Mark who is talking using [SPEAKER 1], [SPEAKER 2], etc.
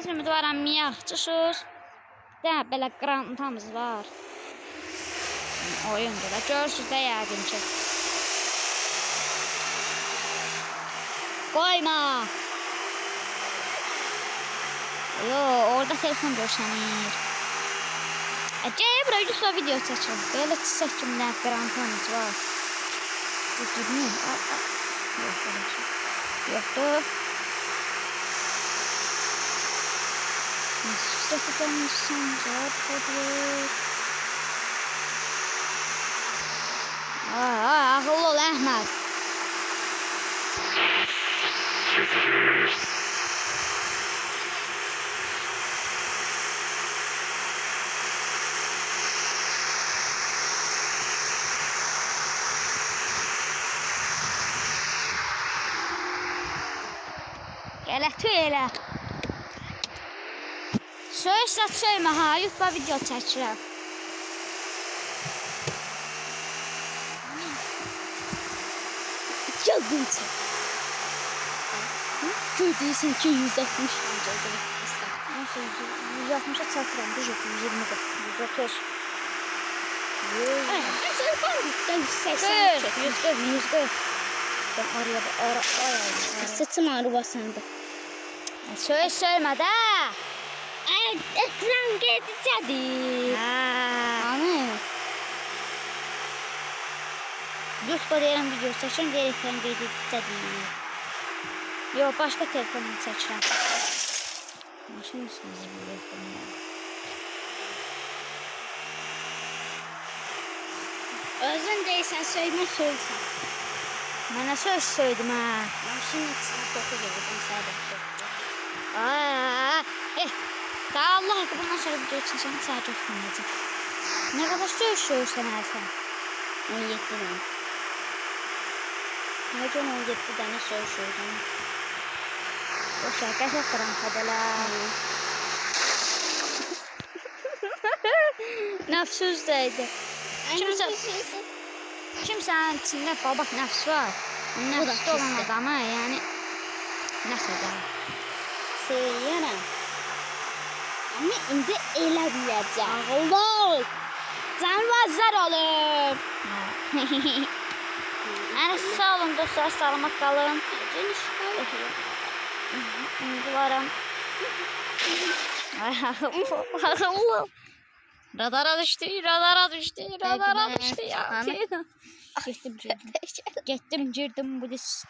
[SPEAKER 1] Filtrimiz var, miyaqçısız. Də belə qrantamız var. Oyundur da. Görürsünüz də yəqin ki. Koyma. Yo, orada telefon görsənir. Gəl buraya YouTube'da video çəkin. Belə çizək kimi nə qrantamız var. Yoxdur. Yoxdur. Ağıllı ol Əhməd. Gələ tüy elə. Söysə söymə ha, YouTube'a video çəkirəm. Gəldim çək. Gördüysən ki 160. 160'a çatıram, 120 130. 140. Ben araya seçim arabasında. Söz söyleme de. Ekran gedəcədir. Anı. YouTube'da deyirəm video çəkirəm, deyir ekran gedəcədir. Yox, başqa telefonla çəkirəm. Maşın mısınız bu telefonla? Özün deyirsən, söymə söylsən. Mənə söz söyledim ha. Maşının içine koku geldim sadece. Daha Allah hakkı bundan sonra video çekeceğim sadece oturmayacağım. Ne kadar söz söylersen her sen? 17 tane. Her gün 17 tane söz söyledim. O şaka yapıram kadeler. Nefsüzdeydi. Kimsenin içinde babak nefs var. Nefsde olan adamı yani nasıl da söyleyemem. Ama indi elə biləcəm. Ağıllı ol. Canvazlar olur. Yəni sağ olun dostlar, salamat qalın. Ünlülərim. Radara düştü ya. Getdim girdim bu disk.